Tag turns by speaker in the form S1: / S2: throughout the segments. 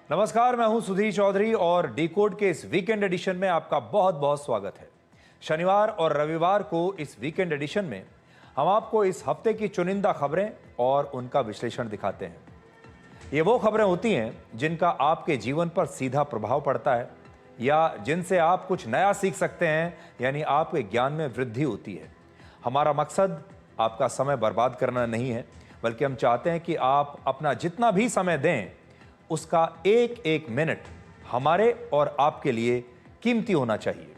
S1: नमस्कार, मैं हूं सुधीर चौधरी और डिकोड के इस वीकेंड एडिशन में आपका बहुत बहुत स्वागत है। शनिवार और रविवार को इस वीकेंड एडिशन में हम आपको इस हफ्ते की चुनिंदा खबरें और उनका विश्लेषण दिखाते हैं। ये वो खबरें होती हैं जिनका आपके जीवन पर सीधा प्रभाव पड़ता है या जिनसे आप कुछ नया सीख सकते हैं, यानी आपके ज्ञान में वृद्धि होती है। हमारा मकसद आपका समय बर्बाद करना नहीं है, बल्कि हम चाहते हैं कि आप अपना जितना भी समय दें उसका एक एक मिनट हमारे और आपके लिए कीमती होना चाहिए।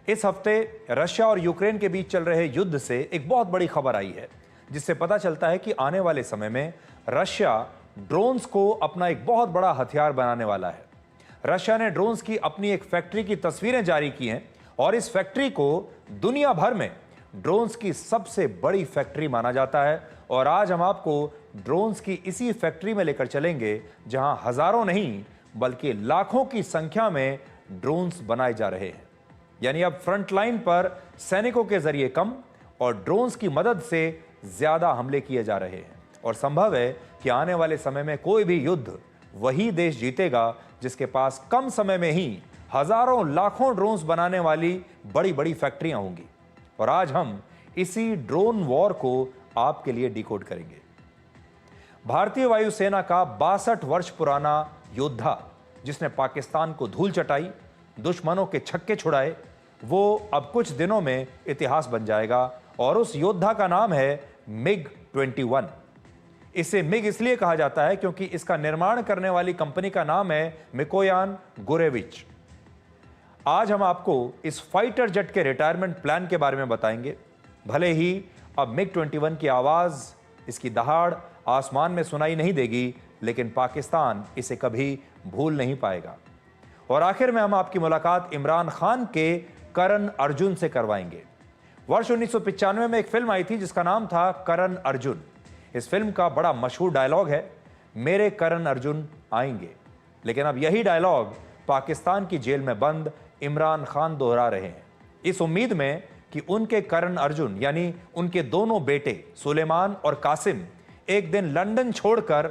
S1: इस हफ्ते रशिया और यूक्रेन के बीच चल रहे युद्ध से एक बहुत बड़ी खबर आई है, जिससे पता चलता है कि आने वाले समय में रशिया ड्रोन्स को अपना एक बहुत बड़ा हथियार बनाने वाला है। रशिया ने ड्रोन्स की अपनी एक फैक्ट्री की तस्वीरें जारी की हैं और इस फैक्ट्री को दुनिया भर में ड्रोन्स की सबसे बड़ी फैक्ट्री माना जाता है। और आज हम आपको ड्रोन्स की इसी फैक्ट्री में लेकर चलेंगे जहां हजारों नहीं बल्कि लाखों की संख्या में ड्रोन्स बनाए जा रहे हैं। यानी अब फ्रंट लाइन पर सैनिकों के जरिए कम और ड्रोन्स की मदद से ज्यादा हमले किए जा रहे हैं। और संभव है कि आने वाले समय में कोई भी युद्ध वही देश जीतेगा जिसके पास कम समय में ही हजारों लाखों ड्रोन्स बनाने वाली बड़ी बड़ी फैक्ट्रियां होंगी। और आज हम इसी ड्रोन वॉर को आपके लिए डिकोड करेंगे। भारतीय वायुसेना का 62 वर्ष पुराना योद्धा जिसने पाकिस्तान को धूल चटाई, दुश्मनों के छक्के छुड़ाए, वो अब कुछ दिनों में इतिहास बन जाएगा। और उस योद्धा का नाम है MiG-21। इसे मिग इसलिए कहा जाता है क्योंकि इसका निर्माण करने वाली कंपनी का नाम है मिकोयान गुरेविच। आज हम आपको इस फाइटर जेट के रिटायरमेंट प्लान के बारे में बताएंगे। भले ही अब MiG-21 की आवाज, इसकी दहाड़ आसमान में सुनाई नहीं देगी, लेकिन पाकिस्तान इसे कभी भूल नहीं पाएगा। और आखिर में हम आपकी मुलाकात इमरान खान के करण अर्जुन से करवाएंगे। वर्ष 1995 में एक फिल्म आई थी जिसका नाम था करण अर्जुन। इस फिल्म का बड़ा मशहूर डायलॉग है, मेरे करण अर्जुन आएंगे। लेकिन अब यही डायलॉग पाकिस्तान की जेल में बंद इमरान खान दोहरा रहे हैं, इस उम्मीद में कि उनके करण अर्जुन यानी उनके दोनों बेटे सुलेमान और कासिम एक दिन लंदन छोड़कर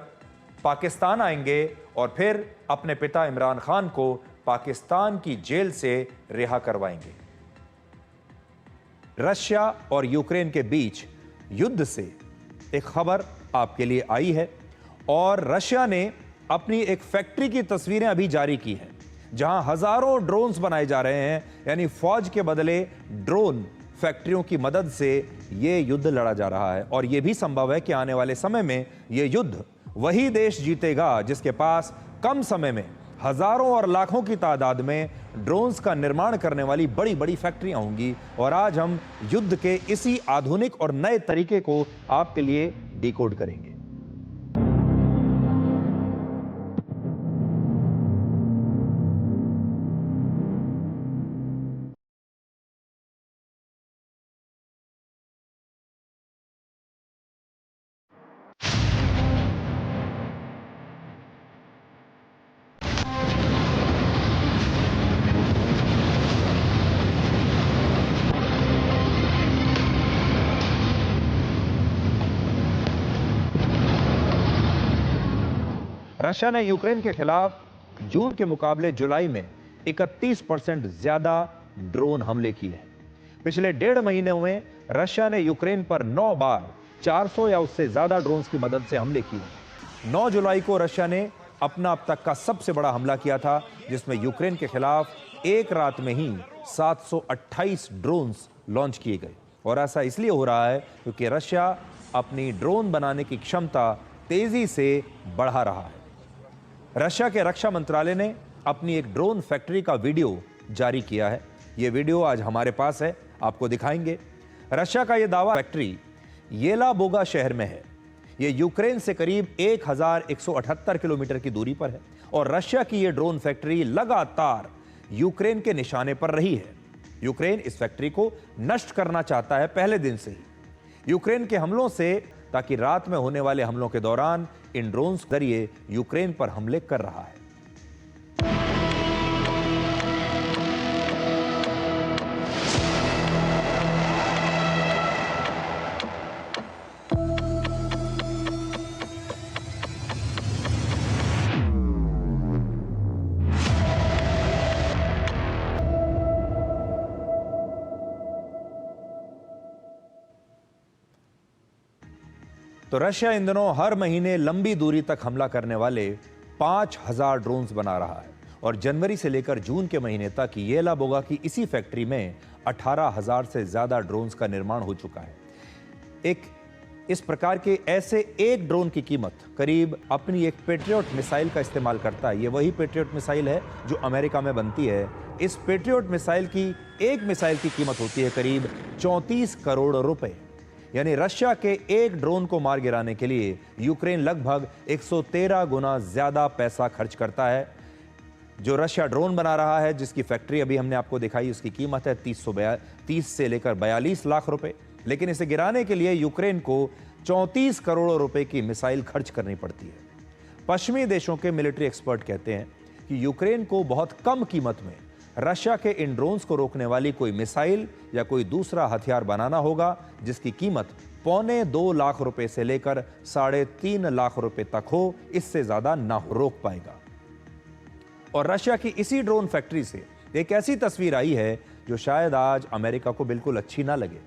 S1: पाकिस्तान आएंगे और फिर अपने पिता इमरान खान को पाकिस्तान की जेल से रिहा करवाएंगे। रशिया और यूक्रेन के बीच युद्ध से एक खबर आपके लिए आई है और रशिया ने अपनी एक फैक्ट्री की तस्वीरें अभी जारी की हैं जहां हजारों ड्रोन्स बनाए जा रहे हैं। यानी फौज के बदले ड्रोन फैक्ट्रियों की मदद से यह युद्ध लड़ा जा रहा है। और यह भी संभव है कि आने वाले समय में यह युद्ध वही देश जीतेगा जिसके पास कम समय में हजारों और लाखों की तादाद में ड्रोन्स का निर्माण करने वाली बड़ी बड़ी फैक्ट्रियां होंगी। और आज हम युद्ध के इसी आधुनिक और नए तरीके को आपके लिए डिकोड करेंगे। रशिया ने यूक्रेन के खिलाफ जून के मुकाबले जुलाई में 31% ज्यादा ड्रोन हमले किए हैं। पिछले 1.5 महीनों में रशिया ने यूक्रेन पर 9 बार 400 या उससे ज्यादा ड्रोन्स की मदद से हमले किए। 9 जुलाई को रशिया ने अपना अब तक का सबसे बड़ा हमला किया था, जिसमें यूक्रेन के खिलाफ एक रात में ही 728 ड्रोन्स लॉन्च किए गए। और ऐसा इसलिए हो रहा है क्योंकि रशिया अपनी ड्रोन बनाने की क्षमता तेजी से बढ़ा रहा है। रशिया के रक्षा मंत्रालय ने अपनी एक ड्रोन फैक्ट्री का वीडियो जारी किया है। यह वीडियो आज हमारे पास है, आपको दिखाएंगे। रशिया का यह दावा फैक्ट्री येलाबोगा शहर में है। यह यूक्रेन से करीब 1178 किलोमीटर की दूरी पर है और रशिया की यह ड्रोन फैक्ट्री लगातार यूक्रेन के निशाने पर रही है। यूक्रेन इस फैक्ट्री को नष्ट करना चाहता है पहले दिन से ही यूक्रेन के हमलों से, ताकि रात में होने वाले हमलों के दौरान इन ड्रोन्स के जरिए यूक्रेन पर हमले कर रहा है। तो रशिया इन दिनों हर महीने लंबी दूरी तक हमला करने वाले 5000 ड्रोन्स बना रहा है और जनवरी से लेकर जून के महीने तक येलाबोगा की इसी फैक्ट्री में 18,000 से ज्यादा ड्रोन्स का निर्माण हो चुका है। इस प्रकार के ऐसे एक ड्रोन की कीमत करीब अपनी एक पेट्रियट मिसाइल का इस्तेमाल करता है। ये वही पेट्रियट मिसाइल है जो अमेरिका में बनती है। इस पेट्रियट मिसाइल की एक मिसाइल की कीमत होती है करीब 34 करोड़ रुपए। यानी रशिया के एक ड्रोन को मार गिराने के लिए यूक्रेन लगभग 113 गुना ज्यादा पैसा खर्च करता है। जो रशिया ड्रोन बना रहा है, जिसकी फैक्ट्री अभी हमने आपको दिखाई, उसकी कीमत है 30 से लेकर 42 लाख रुपए। लेकिन इसे गिराने के लिए यूक्रेन को 34 करोड़ रुपए की मिसाइल खर्च करनी पड़ती है। पश्चिमी देशों के मिलिट्री एक्सपर्ट कहते हैं कि यूक्रेन को बहुत कम कीमत में रशिया के इन ड्रोन्स को रोकने वाली कोई मिसाइल या कोई दूसरा हथियार बनाना होगा, जिसकी कीमत 1.25 लाख रुपए से लेकर 3.5 लाख रुपए तक हो। इससे ज्यादा ना रोक पाएगा। और रशिया की इसी ड्रोन फैक्ट्री से एक ऐसी तस्वीर आई है जो शायद आज अमेरिका को बिल्कुल अच्छी ना लगे।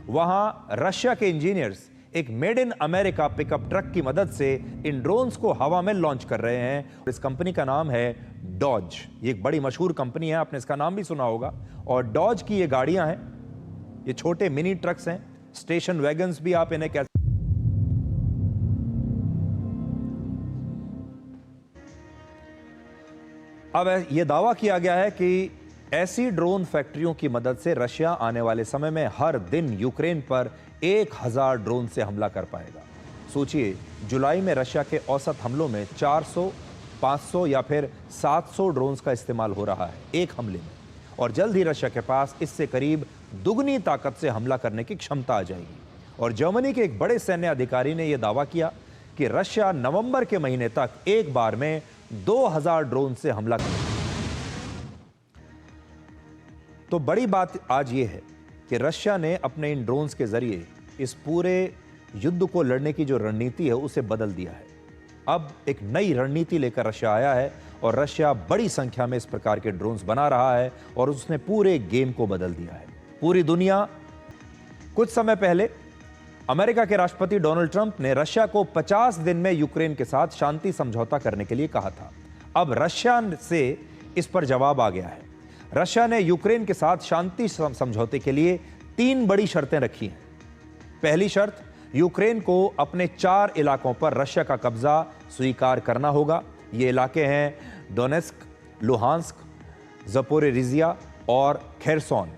S1: वहां रशिया के इंजीनियर्स एक made in America pickup truck की मदद से इन ड्रोन्स को हवा में लॉन्च कर रहे हैं। इस कंपनी का नाम है डॉज। ये एक बड़ी मशहूर कंपनी है, आपने इसका नाम भी सुना होगा। और डॉज की ये गाड़ियां हैं, ये छोटे मिनी ट्रक्स हैं, स्टेशन वैगन्स भी आप इन्हें कह। अब यह दावा किया गया है कि ऐसी ड्रोन फैक्ट्रियों की मदद से रशिया आने वाले समय में हर दिन यूक्रेन पर 1000 ड्रोन से हमला कर पाएगा। सोचिए, जुलाई में रशिया के औसत हमलों में 400, 500 या फिर 700 ड्रोन्स का इस्तेमाल हो रहा है एक हमले में। और जल्द ही रशिया के पास इससे करीब दुगनी ताकत से हमला करने की क्षमता आ जाएगी। और जर्मनी के एक बड़े सैन्य अधिकारी ने यह दावा किया कि रशिया नवंबर के महीने तक एक बार में 2000 ड्रोन से हमला करेगा। तो बड़ी बात आज यह है कि रशिया ने अपने इन ड्रोन्स के जरिए इस पूरे युद्ध को लड़ने की जो रणनीति है उसे बदल दिया है। अब एक नई रणनीति लेकर रशिया आया है और रशिया बड़ी संख्या में इस प्रकार के ड्रोन्स बना रहा है और उसने पूरे गेम को बदल दिया है। पूरी दुनिया। कुछ समय पहले अमेरिका के राष्ट्रपति डोनाल्ड ट्रंप ने रशिया को 50 दिन में यूक्रेन के साथ शांति समझौता करने के लिए कहा था। अब रशिया से इस पर जवाब आ गया है। रशिया ने यूक्रेन के साथ शांति समझौते के लिए 3 बड़ी शर्तें रखी हैं। पहली शर्त, यूक्रेन को अपने 4 इलाकों पर रशिया का कब्जा स्वीकार करना होगा। ये इलाके हैं डोनेस्क, लुहांस्क, ज़पोरिजिया और खेरसोन।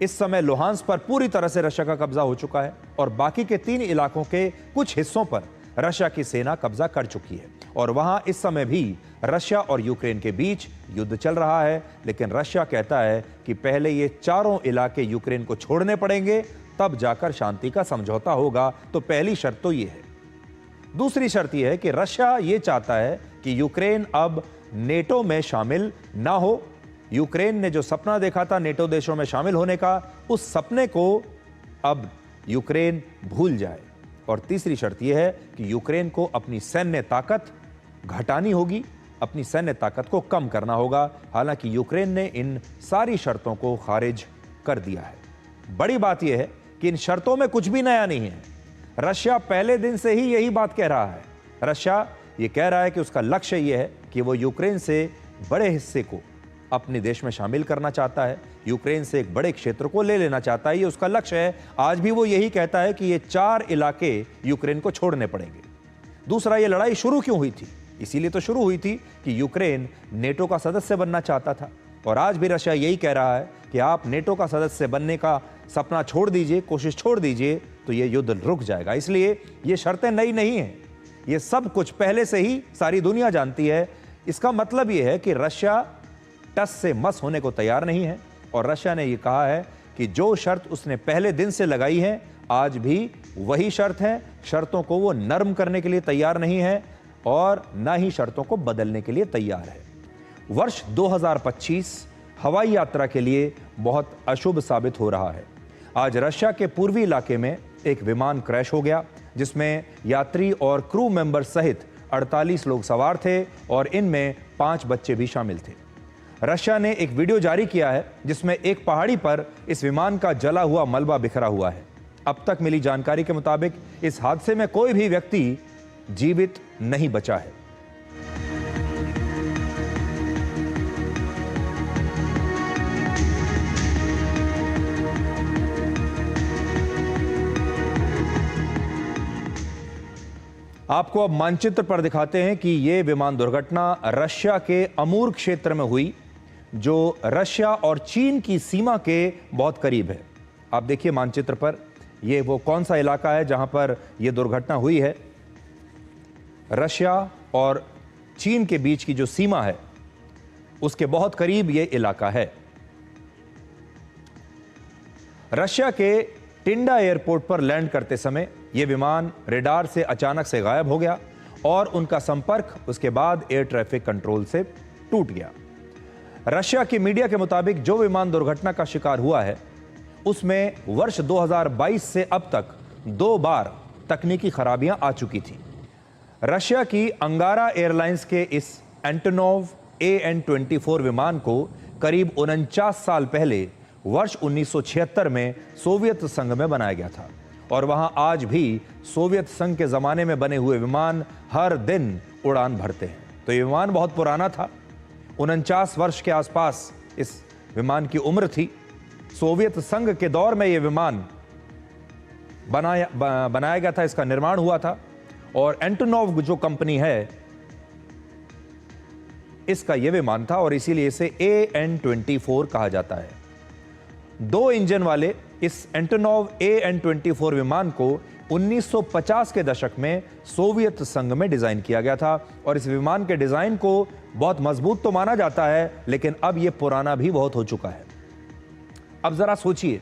S1: इस समय लुहांस्क पर पूरी तरह से रशिया का कब्जा हो चुका है और बाकी के 3 इलाकों के कुछ हिस्सों पर रशिया की सेना कब्जा कर चुकी है। और वहां इस समय भी रशिया और यूक्रेन के बीच युद्ध चल रहा है। लेकिन रशिया कहता है कि पहले ये चारों इलाके यूक्रेन को छोड़ने पड़ेंगे, तब जाकर शांति का समझौता होगा। तो पहली शर्त तो ये है। दूसरी शर्त यह है कि रशिया ये चाहता है कि यूक्रेन अब नेटो में शामिल ना हो। यूक्रेन ने जो सपना देखा था नेटो देशों में शामिल होने का, उस सपने को अब यूक्रेन भूल जाए। और तीसरी शर्त यह है कि यूक्रेन को अपनी सैन्य ताकत घटानी होगी, अपनी सैन्य ताकत को कम करना होगा। हालांकि यूक्रेन ने इन सारी शर्तों को खारिज कर दिया है। बड़ी बात यह है कि इन शर्तों में कुछ भी नया नहीं है। रशिया पहले दिन से ही यही बात कह रहा है। रशिया ये कह रहा है कि उसका लक्ष्य यह है कि वो यूक्रेन से बड़े हिस्से को अपने देश में शामिल करना चाहता है, यूक्रेन से एक बड़े क्षेत्र को ले लेना चाहता है। ये उसका लक्ष्य है। आज भी वो यही कहता है कि ये 4 इलाके यूक्रेन को छोड़ने पड़ेंगे। दूसरा, ये लड़ाई शुरू क्यों हुई थी? इसीलिए तो शुरू हुई थी कि यूक्रेन नेटो का सदस्य बनना चाहता था। और आज भी रशिया यही कह रहा है कि आप नेटो का सदस्य बनने का सपना छोड़ दीजिए, कोशिश छोड़ दीजिए, तो ये युद्ध रुक जाएगा। इसलिए ये शर्तें नई नहीं हैं, ये सब कुछ पहले से ही सारी दुनिया जानती है। इसका मतलब ये है कि रशिया टस से मस होने को तैयार नहीं है। और रशिया ने यह कहा है कि जो शर्त उसने पहले दिन से लगाई है, आज भी वही शर्त है। शर्तों को वो नरम करने के लिए तैयार नहीं है और ना ही शर्तों को बदलने के लिए तैयार है। वर्ष 2025 हवाई यात्रा के लिए बहुत अशुभ साबित हो रहा है। आज रशिया के पूर्वी इलाके में एक विमान क्रैश हो गया, जिसमें यात्री और क्रू मेंबर सहित 48 लोग सवार थे और इनमें 5 बच्चे भी शामिल थे। रशिया ने एक वीडियो जारी किया है जिसमें एक पहाड़ी पर इस विमान का जला हुआ मलबा बिखरा हुआ है। अब तक मिली जानकारी के मुताबिक इस हादसे में कोई भी व्यक्ति जीवित नहीं बचा है। आपको अब मानचित्र पर दिखाते हैं कि यह विमान दुर्घटना रशिया के अमूर क्षेत्र में हुई, जो रशिया और चीन की सीमा के बहुत करीब है। आप देखिए मानचित्र पर, यह वो कौन सा इलाका है जहां पर यह दुर्घटना हुई है। रशिया और चीन के बीच की जो सीमा है उसके बहुत करीब यह इलाका है। रशिया के टिंडा एयरपोर्ट पर लैंड करते समय यह विमान रेडार से अचानक से गायब हो गया और उनका संपर्क उसके बाद एयर ट्रैफिक कंट्रोल से टूट गया। रशिया की मीडिया के मुताबिक जो विमान दुर्घटना का शिकार हुआ है उसमें वर्ष 2022 से अब तक 2 बार तकनीकी खराबियां आ चुकी थीं। रशिया की अंगारा एयरलाइंस के इस एंटोनोव AN-24 विमान को करीब 49 साल पहले वर्ष 1976 में सोवियत संघ में बनाया गया था और वहां आज भी सोवियत संघ के जमाने में बने हुए विमान हर दिन उड़ान भरते हैं। तो ये विमान बहुत पुराना था, 49 वर्ष के आसपास इस विमान की उम्र थी। सोवियत संघ के दौर में यह विमान बनाया गया था, इसका निर्माण हुआ था और एंटोनोव जो कंपनी है इसका यह विमान था और इसीलिए इसे AN-24 कहा जाता है। 2 इंजन वाले इस एंटोनोव AN-24 विमान को 1950 के दशक में सोवियत संघ में डिजाइन किया गया था और इस विमान के डिजाइन को बहुत मजबूत तो माना जाता है, लेकिन अब यह पुराना भी बहुत हो चुका है। अब जरा सोचिए,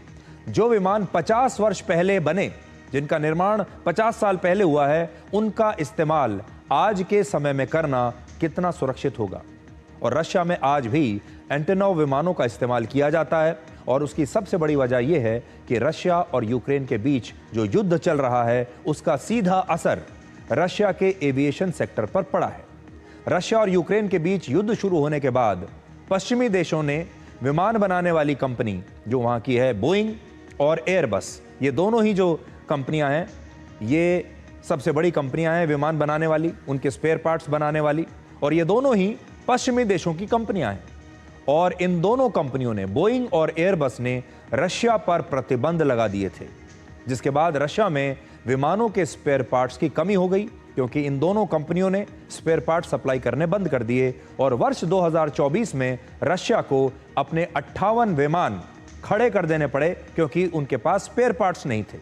S1: जो विमान 50 वर्ष पहले बने, जिनका निर्माण 50 साल पहले हुआ है, उनका इस्तेमाल आज के समय में करना कितना सुरक्षित होगा। और रशिया में आज भी एंटोनोव विमानों का इस्तेमाल किया जाता है और उसकी सबसे बड़ी वजह यह है कि रशिया और यूक्रेन के बीच जो युद्ध चल रहा है उसका सीधा असर रशिया के एविएशन सेक्टर पर पड़ा है। रशिया और यूक्रेन के बीच युद्ध शुरू होने के बाद पश्चिमी देशों ने विमान बनाने वाली कंपनी जो वहाँ की है बोइंग और एयरबस, ये दोनों ही जो कंपनियां हैं ये सबसे बड़ी कंपनियां हैं विमान बनाने वाली, उनके स्पेयर पार्ट्स बनाने वाली, और ये दोनों ही पश्चिमी देशों की कंपनियां हैं। और इन दोनों कंपनियों ने, बोइंग और एयरबस ने रशिया पर प्रतिबंध लगा दिए थे, जिसके बाद रशिया में विमानों के स्पेयर पार्ट्स की कमी हो गई क्योंकि इन दोनों कंपनियों ने स्पेयर पार्ट सप्लाई करने बंद कर दिए और वर्ष 2024 में रशिया को अपने 58 विमान खड़े कर देने पड़े क्योंकि उनके पास स्पेयर पार्ट्स नहीं थे।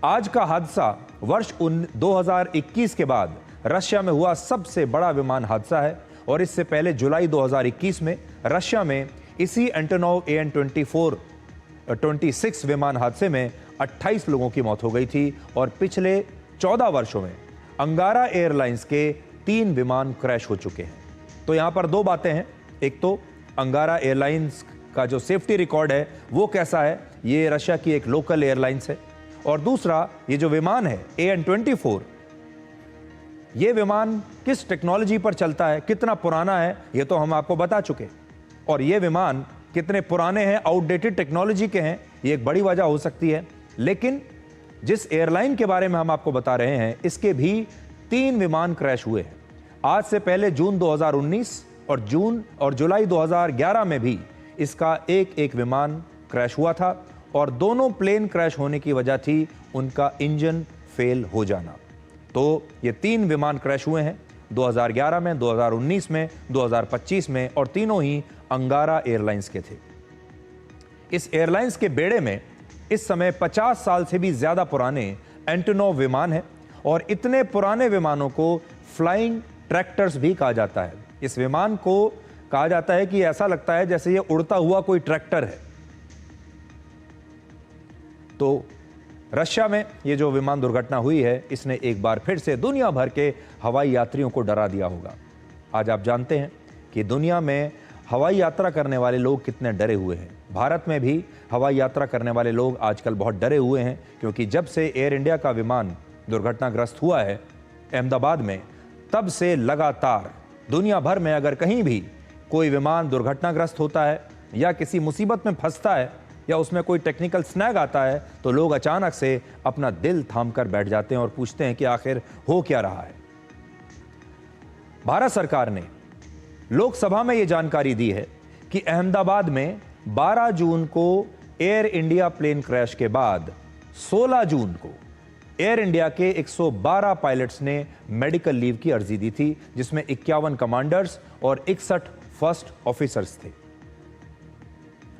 S1: आज का हादसा वर्ष 2021 के बाद रशिया में हुआ सबसे बड़ा विमान हादसा है और इससे पहले जुलाई 2021 में रशिया में इसी एंटोनोव AN-26 विमान हादसे में 28 लोगों की मौत हो गई थी और पिछले 14 वर्षों में अंगारा एयरलाइंस के 3 विमान क्रैश हो चुके हैं। तो यहां पर 2 बातें हैं, एक तो अंगारा एयरलाइंस का जो सेफ्टी रिकॉर्ड है वो कैसा है, ये रशिया की एक लोकल एयरलाइंस है, और दूसरा ये जो विमान है AN-24, ये विमान किस टेक्नोलॉजी पर चलता है, कितना पुराना है, ये तो हम आपको बता चुके। और ये विमान कितने पुराने हैं, आउटडेटेड टेक्नोलॉजी के हैं, ये एक बड़ी वजह हो सकती है। लेकिन जिस एयरलाइन के बारे में हम आपको बता रहे हैं इसके भी 3 विमान क्रैश हुए हैं। आज से पहले जून 2019 और जुलाई 2011 में भी इसका एक विमान क्रैश हुआ था और दोनों प्लेन क्रैश होने की वजह थी उनका इंजन फेल हो जाना। तो ये 3 विमान क्रैश हुए हैं 2011 में, 2019 में, 2025 में, और तीनों ही अंगारा एयरलाइंस के थे। इस एयरलाइंस के बेड़े में इस समय 50 साल से भी ज्यादा पुराने एंटोनोव विमान है और इतने पुराने विमानों को फ्लाइंग ट्रैक्टर्स भी कहा जाता है। इस विमान को कहा जाता है कि ऐसा लगता है जैसे ये उड़ता हुआ कोई ट्रैक्टर है। तो रशिया में ये जो विमान दुर्घटना हुई है इसने एक बार फिर से दुनिया भर के हवाई यात्रियों को डरा दिया होगा। आज आप जानते हैं कि दुनिया में हवाई यात्रा करने वाले लोग कितने डरे हुए हैं। भारत में भी हवाई यात्रा करने वाले लोग आजकल बहुत डरे हुए हैं क्योंकि जब से एयर इंडिया का विमान दुर्घटनाग्रस्त हुआ है अहमदाबाद में, तब से लगातार दुनिया भर में अगर कहीं भी कोई विमान दुर्घटनाग्रस्त होता है या किसी मुसीबत में फंसता है या उसमें कोई टेक्निकल स्नैग आता है तो लोग अचानक से अपना दिल थाम कर बैठ जाते हैं और पूछते हैं कि आखिर हो क्या रहा है। भारत सरकार ने लोकसभा में यह जानकारी दी है कि अहमदाबाद में 12 जून को एयर इंडिया प्लेन क्रैश के बाद 16 जून को एयर इंडिया के 112 पायलट्स ने मेडिकल लीव की अर्जी दी थी, जिसमें 51 कमांडर्स और 61 फर्स्ट ऑफिसर्स थे।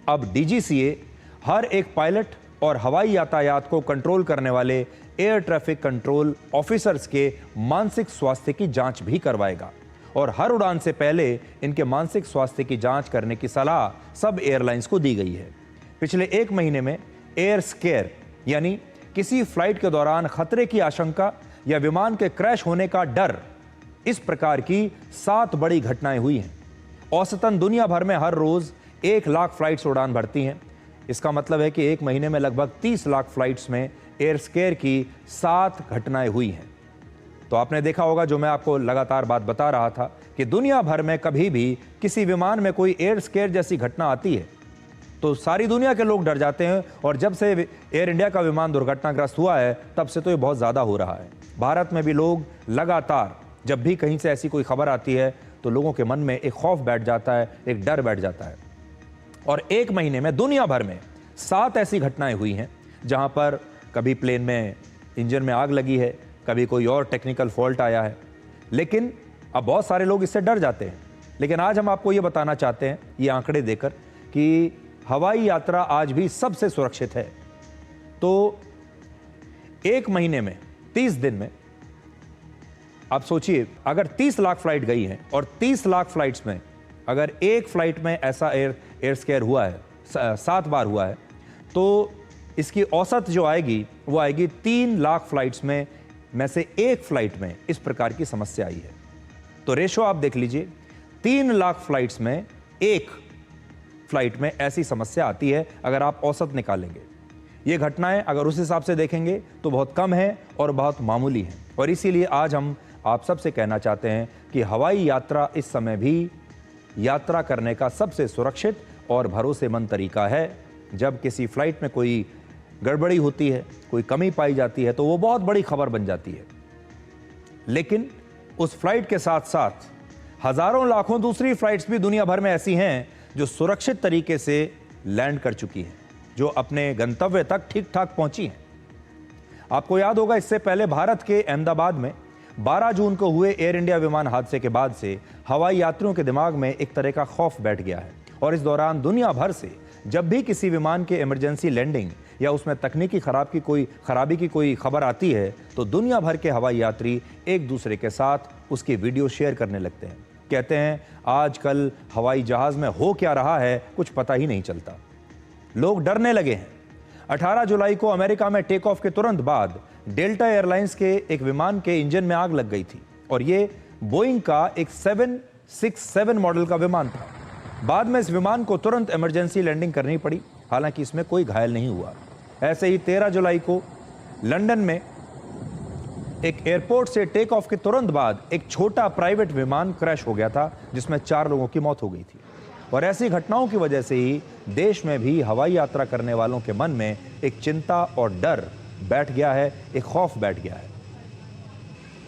S1: अब डीजीसीए हर एक पायलट और हवाई यातायात को कंट्रोल करने वाले एयर ट्रैफिक कंट्रोल ऑफिसर्स के मानसिक स्वास्थ्य की जांच भी करवाएगा और हर उड़ान से पहले इनके मानसिक स्वास्थ्य की जांच करने की सलाह सब एयरलाइंस को दी गई है। पिछले 1 महीने में एयर स्केयर यानी किसी फ्लाइट के दौरान खतरे की आशंका या विमान के क्रैश होने का डर, इस प्रकार की 7 बड़ी घटनाएं हुई हैं। औसतन दुनिया भर में हर रोज 1 लाख फ्लाइट्स उड़ान भरती हैं। इसका मतलब है कि 1 महीने में लगभग 30 लाख फ्लाइट्स में एयर स्केयर की 7 घटनाएं हुई हैं। तो आपने देखा होगा, जो मैं आपको लगातार बात बता रहा था, कि दुनिया भर में कभी भी किसी विमान में कोई एयर स्केयर जैसी घटना आती है तो सारी दुनिया के लोग डर जाते हैं, और जब से एयर इंडिया का विमान दुर्घटनाग्रस्त हुआ है तब से तो ये बहुत ज़्यादा हो रहा है। भारत में भी लोग लगातार जब भी कहीं से ऐसी कोई खबर आती है तो लोगों के मन में एक खौफ बैठ जाता है, एक डर बैठ जाता है। और 1 महीने में दुनिया भर में 7 ऐसी घटनाएं हुई हैं जहां पर कभी प्लेन में इंजन में आग लगी है, कभी कोई और टेक्निकल फॉल्ट आया है। लेकिन अब बहुत सारे लोग इससे डर जाते हैं। लेकिन आज हम आपको ये बताना चाहते हैं, ये आंकड़े देकर, कि हवाई यात्रा आज भी सबसे सुरक्षित है। तो 1 महीने में 30 दिन में आप सोचिए, अगर 30 लाख फ्लाइट गई हैं और 30 लाख फ्लाइट्स में अगर एक फ्लाइट में ऐसा एयर स्केयर हुआ है, 7 बार हुआ है, तो इसकी औसत जो आएगी वो आएगी 3 लाख फ्लाइट्स में से एक फ्लाइट में इस प्रकार की समस्या आई है। तो रेशो आप देख लीजिए, 3 लाख फ्लाइट्स में एक फ्लाइट में ऐसी समस्या आती है अगर आप औसत निकालेंगे। ये घटनाएं अगर उस हिसाब से देखेंगे तो बहुत कम है और बहुत मामूली है। और इसीलिए आज हम आप सबसे कहना चाहते हैं कि हवाई यात्रा इस समय भी यात्रा करने का सबसे सुरक्षित और भरोसेमंद तरीका है। जब किसी फ्लाइट में कोई गड़बड़ी होती है, कोई कमी पाई जाती है, तो वो बहुत बड़ी खबर बन जाती है। लेकिन उस फ्लाइट के साथ साथ हजारों लाखों दूसरी फ्लाइट्स भी दुनिया भर में ऐसी हैं जो सुरक्षित तरीके से लैंड कर चुकी हैं, जो अपने गंतव्य तक ठीक ठाक पहुंची हैं। आपको याद होगा, इससे पहले भारत के अहमदाबाद में 12 जून को हुए एयर इंडिया विमान हादसे के बाद से हवाई यात्रियों के दिमाग में एक तरह का खौफ बैठ गया है। और इस दौरान दुनिया भर से जब भी किसी विमान के इमरजेंसी लैंडिंग या उसमें तकनीकी खराबी की कोई खबर आती है तो दुनिया भर के हवाई यात्री एक दूसरे के साथ उसकी वीडियो शेयर करने लगते हैं। कहते हैं आजकल हवाई जहाज में हो क्या रहा है कुछ पता ही नहीं चलता। लोग डरने लगे हैं। 18 जुलाई को अमेरिका में टेक ऑफ के तुरंत बाद डेल्टा एयरलाइंस के एक विमान के इंजन में आग लग गई थी और ये बोइंग का एक 767 मॉडल का विमान था। बाद में इस विमान को तुरंत इमरजेंसी लैंडिंग करनी पड़ी, हालांकि इसमें कोई घायल नहीं हुआ। ऐसे ही 13 जुलाई को लंदन में एक एयरपोर्ट से टेक ऑफ के तुरंत बाद एक छोटा प्राइवेट विमान क्रैश हो गया था जिसमें 4 लोगों की मौत हो गई थी। और ऐसी घटनाओं की वजह से ही देश में भी हवाई यात्रा करने वालों के मन में एक चिंता और डर बैठ गया है, एक खौफ बैठ गया है।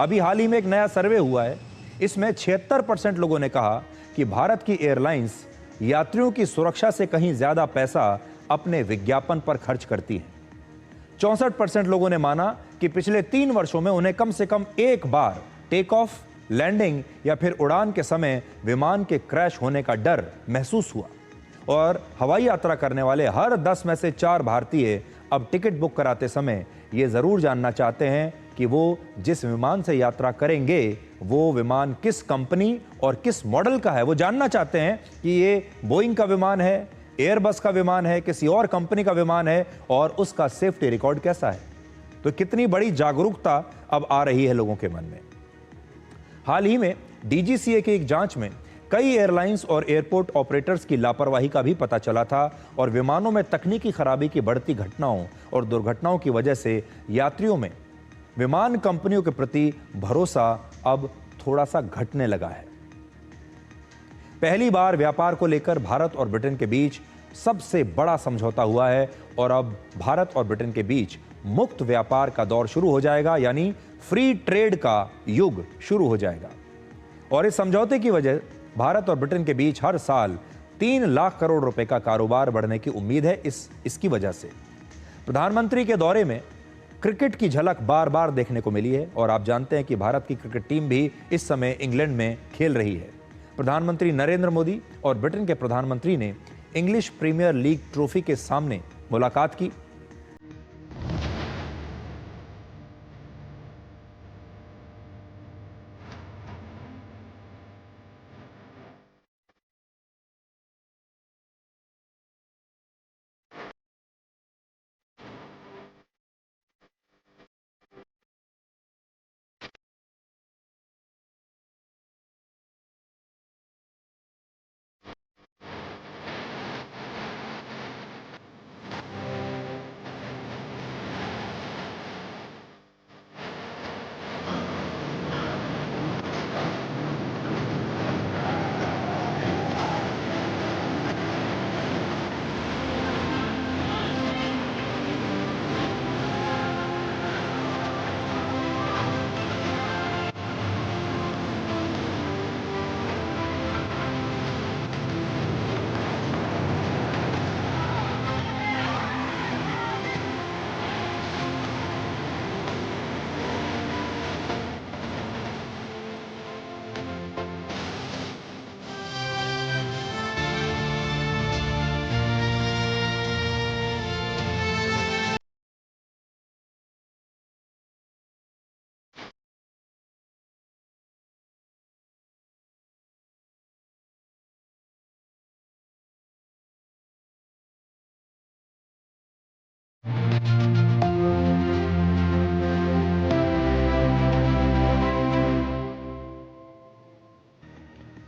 S1: अभी हाल ही में एक नया सर्वे हुआ है, इसमें 76% लोगों ने कहा कि भारत की एयरलाइंस यात्रियों की सुरक्षा से कहीं ज्यादा पैसा अपने विज्ञापन पर खर्च करती है। 64% लोगों ने माना कि पिछले 3 वर्षों में उन्हें कम से कम एक बार टेक ऑफ, लैंडिंग या फिर उड़ान के समय विमान के क्रैश होने का डर महसूस हुआ। और हवाई यात्रा करने वाले हर 10 में से 4 भारतीय अब टिकट बुक कराते समय ये जरूर जानना चाहते हैं कि वो जिस विमान से यात्रा करेंगे वो विमान किस कंपनी और किस मॉडल का है। वो जानना चाहते हैं कि ये बोइंग का विमान है, एयरबस का विमान है, किसी और कंपनी का विमान है और उसका सेफ्टी रिकॉर्ड कैसा है। तो कितनी बड़ी जागरूकता अब आ रही है लोगों के मन में। हाल ही में डीजीसीए की एक जांच में कई एयरलाइंस और एयरपोर्ट ऑपरेटर्स की लापरवाही का भी पता चला था और विमानों में तकनीकी खराबी की बढ़ती घटनाओं और दुर्घटनाओं की वजह से यात्रियों में विमान कंपनियों के प्रति भरोसा अब थोड़ा सा घटने लगा है। पहली बार व्यापार को लेकर भारत और ब्रिटेन के बीच सबसे बड़ा समझौता हुआ है और अब भारत और ब्रिटेन के बीच मुक्त व्यापार का दौर शुरू हो जाएगा, यानी फ्री ट्रेड का युग शुरू हो जाएगा। और इस समझौते की वजह भारत और ब्रिटेन के बीच हर साल 3 लाख करोड़ रुपए का कारोबार बढ़ने की उम्मीद है। इसकी वजह से प्रधानमंत्री के दौरे में क्रिकेट की झलक बार बार देखने को मिली है और आप जानते हैं कि भारत की क्रिकेट टीम भी इस समय इंग्लैंड में खेल रही है। प्रधानमंत्री नरेंद्र मोदी और ब्रिटेन के प्रधानमंत्री ने इंग्लिश प्रीमियर लीग ट्रॉफी के सामने मुलाकात की।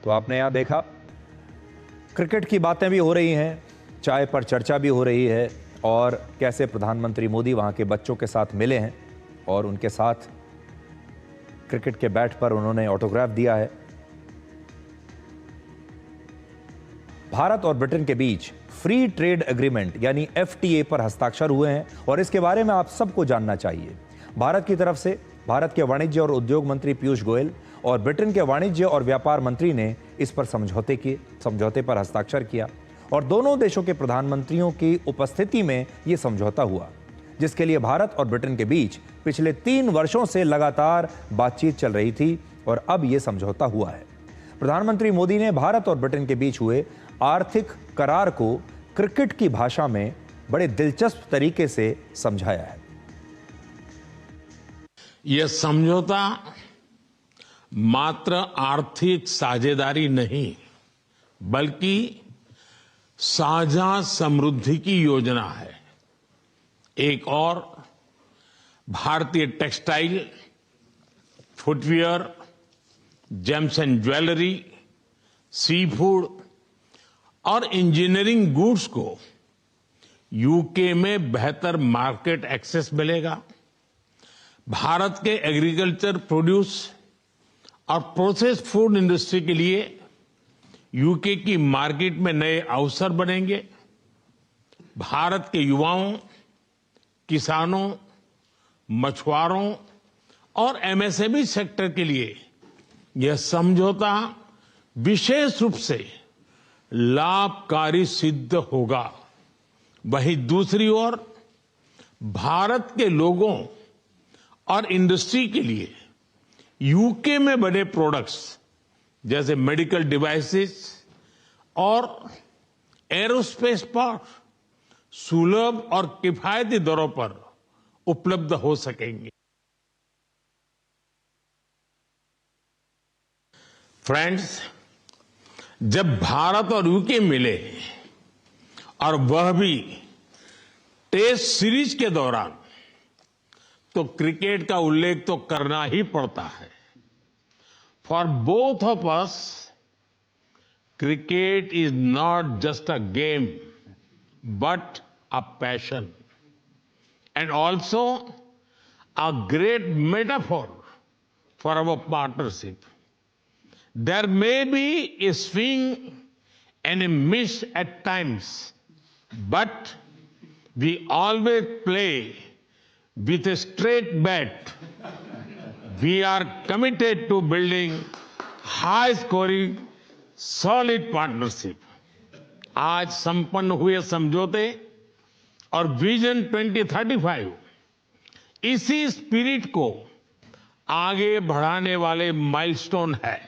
S1: तो आपने यहां देखा, क्रिकेट की बातें भी हो रही हैं, चाय पर चर्चा भी हो रही है और कैसे प्रधानमंत्री मोदी वहां के बच्चों के साथ मिले हैं और उनके साथ क्रिकेट के बैट पर उन्होंने ऑटोग्राफ दिया है। भारत और ब्रिटेन के बीच फ्री ट्रेड एग्रीमेंट यानी एफटीए पर हस्ताक्षर हुए हैं और इसके बारे में आप सबको जानना चाहिए। भारत की तरफ से भारत के वाणिज्य और उद्योग मंत्री पीयूष गोयल और ब्रिटेन के वाणिज्य और व्यापार मंत्री ने इस पर समझौते पर हस्ताक्षर किया और दोनों देशों के प्रधानमंत्रियों की उपस्थिति में यह समझौता हुआ, जिसके लिए भारत और ब्रिटेन के बीच पिछले 3 वर्षों से लगातार बातचीत चल रही थी और अब यह समझौता हुआ है। प्रधानमंत्री मोदी ने भारत और ब्रिटेन के बीच हुए आर्थिक करार को क्रिकेट की भाषा में बड़े दिलचस्प तरीके से समझाया है।
S2: यह समझौता मात्र आर्थिक साझेदारी नहीं, बल्कि साझा समृद्धि की योजना है। एक और भारतीय textile, footwear, gems and jewellery, sea food और इंजीनियरिंग गुड्स को यूके में बेहतर मार्केट एक्सेस मिलेगा। भारत के एग्रीकल्चर प्रोड्यूस और प्रोसेस फूड इंडस्ट्री के लिए यूके की मार्केट में नए अवसर बनेंगे। भारत के युवाओं, किसानों, मछुआरों और एमएसएमई सेक्टर के लिए यह समझौता विशेष रूप से लाभकारी सिद्ध होगा। वहीं दूसरी ओर भारत के लोगों और इंडस्ट्री के लिए यूके में बने प्रोडक्ट्स जैसे मेडिकल डिवाइसेस और एरोस्पेस पार्ट्स सुलभ और किफायती दरों पर उपलब्ध हो सकेंगे। फ्रेंड्स, जब भारत और यूके मिले और वह भी टेस्ट सीरीज के दौरान, तो क्रिकेट का उल्लेख तो करना ही पड़ता है। For both of us, cricket is not just a game but a passion and also a great metaphor for our partnership. There may be a swing and a miss at times, but we always play with a straight bat. We are committed to building high-scoring, solid partnership. आज संपन्न हुए समझौते और vision 2035 इसी spirit को आगे बढ़ाने वाले माइलस्टोन है।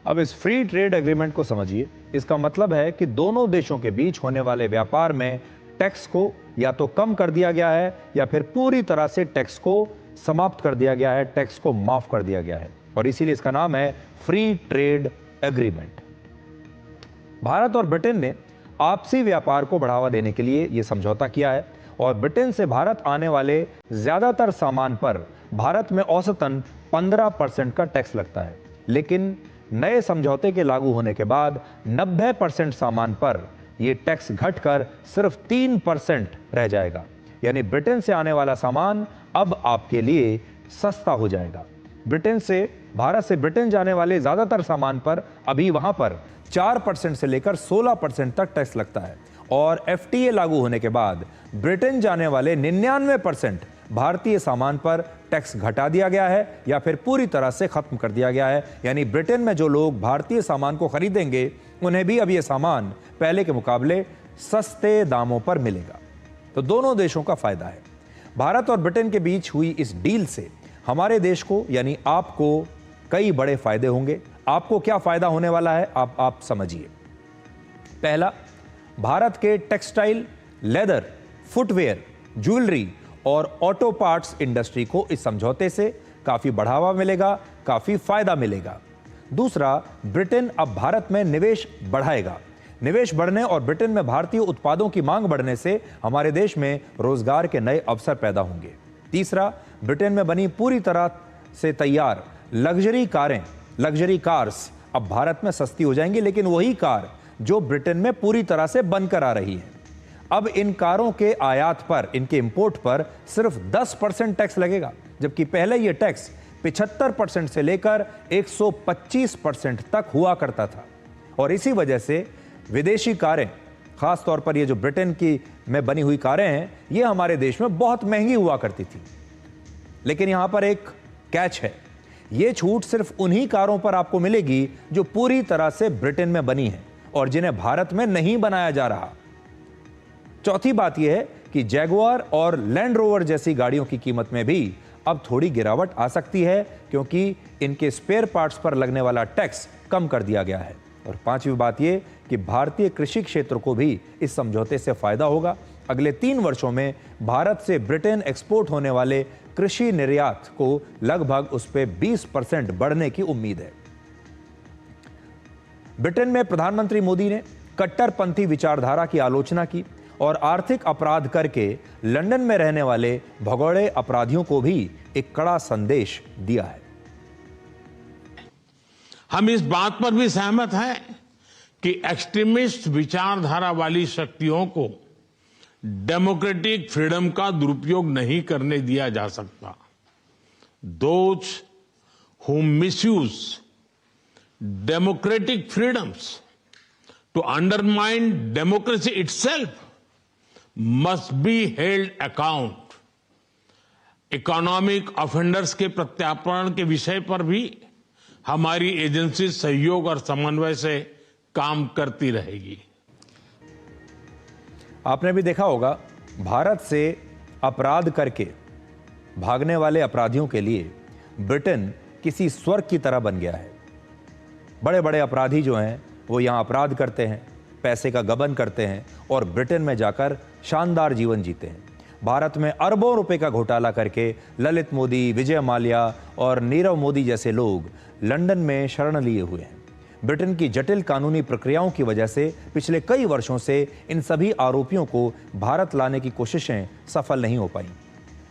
S1: अब इस फ्री ट्रेड एग्रीमेंट को समझिए। इसका मतलब है कि दोनों देशों के बीच होने वाले व्यापार में टैक्स को या तो कम कर दिया गया है या फिर पूरी तरह से टैक्स को समाप्त कर दिया गया है, टैक्स को माफ कर दिया गया है, और इसीलिए इसका नाम है फ्री ट्रेड एग्रीमेंट। भारत और ब्रिटेन ने आपसी व्यापार को बढ़ावा देने के लिए यह समझौता किया है और ब्रिटेन से भारत आने वाले ज्यादातर सामान पर भारत में औसतन 15% का टैक्स लगता है, लेकिन नए समझौते के लागू होने के बाद 90% सामान पर यह टैक्स घटकर सिर्फ 3% रह जाएगा। यानी ब्रिटेन से आने वाला सामान अब आपके लिए सस्ता हो जाएगा। भारत से ब्रिटेन जाने वाले ज्यादातर सामान पर अभी वहां पर 4% से लेकर 16% तक टैक्स लगता है और एफटीए लागू होने के बाद ब्रिटेन जाने वाले 99% भारतीय सामान पर टैक्स घटा दिया गया है या फिर पूरी तरह से खत्म कर दिया गया है। यानी ब्रिटेन में जो लोग भारतीय सामान को खरीदेंगे उन्हें भी अब यह सामान पहले के मुकाबले सस्ते दामों पर मिलेगा। तो दोनों देशों का फायदा है। भारत और ब्रिटेन के बीच हुई इस डील से हमारे देश को यानी आपको कई बड़े फायदे होंगे। आपको क्या फायदा होने वाला है आप समझिए। पहला, भारत के टेक्सटाइल, लेदर, फुटवेयर, ज्वेलरी और ऑटो पार्ट्स इंडस्ट्री को इस समझौते से काफी बढ़ावा मिलेगा, काफी फायदा मिलेगा। दूसरा, ब्रिटेन अब भारत में निवेश बढ़ाएगा। निवेश बढ़ने और ब्रिटेन में भारतीय उत्पादों की मांग बढ़ने से हमारे देश में रोजगार के नए अवसर पैदा होंगे। तीसरा, ब्रिटेन में बनी पूरी तरह से तैयार लग्जरी कार्स अब भारत में सस्ती हो जाएंगी, लेकिन वही कार जो ब्रिटेन में पूरी तरह से बनकर आ रही है। अब इन कारों के आयात पर, इनके इंपोर्ट पर सिर्फ 10% टैक्स लगेगा, जबकि पहले यह टैक्स 75% से लेकर 125% तक हुआ करता था। और इसी वजह से विदेशी कारें, खास तौर पर ये जो ब्रिटेन की में बनी हुई कारें हैं, ये हमारे देश में बहुत महंगी हुआ करती थी। लेकिन यहां पर एक कैच है, यह छूट सिर्फ उन्हीं कारों पर आपको मिलेगी जो पूरी तरह से ब्रिटेन में बनी है और जिन्हें भारत में नहीं बनाया जा रहा। चौथी बात यह है कि जैगुआर और लैंड रोवर जैसी गाड़ियों की कीमत में भी अब थोड़ी गिरावट आ सकती है, क्योंकि इनके स्पेयर पार्ट्स पर लगने वाला टैक्स कम कर दिया गया है। और पांचवी बात यह कि भारतीय कृषि क्षेत्र को भी इस समझौते से फायदा होगा। अगले 3 वर्षों में भारत से ब्रिटेन एक्सपोर्ट होने वाले कृषि निर्यात को लगभग उस पे 20% बढ़ने की उम्मीद है। ब्रिटेन में प्रधानमंत्री मोदी ने कट्टरपंथी विचारधारा की आलोचना की और आर्थिक अपराध करके लंदन में रहने वाले भगोड़े अपराधियों को भी एक कड़ा संदेश दिया है।
S2: हम इस बात पर भी सहमत हैं कि एक्सट्रीमिस्ट विचारधारा वाली शक्तियों को डेमोक्रेटिक फ्रीडम का दुरुपयोग नहीं करने दिया जा सकता। Those who misuse democratic freedoms to undermine democracy itself must be held account. Economic offenders के प्रत्यार्पण के विषय पर भी हमारी एजेंसी सहयोग और समन्वय से काम करती रहेगी।
S1: आपने भी देखा होगा, भारत से अपराध करके भागने वाले अपराधियों के लिए ब्रिटेन किसी स्वर्ग की तरह बन गया है। बड़े बड़े अपराधी जो हैं वो यहाँ अपराध करते हैं, पैसे का गबन करते हैं और ब्रिटेन में जाकर शानदार जीवन जीते हैं। भारत में अरबों रुपए का घोटाला करके ललित मोदी, विजय माल्या और नीरव मोदी जैसे लोग लंदन में शरण लिए हुए हैं। ब्रिटेन की जटिल कानूनी प्रक्रियाओं की वजह से पिछले कई वर्षों से इन सभी आरोपियों को भारत लाने की कोशिशें सफल नहीं हो पाई।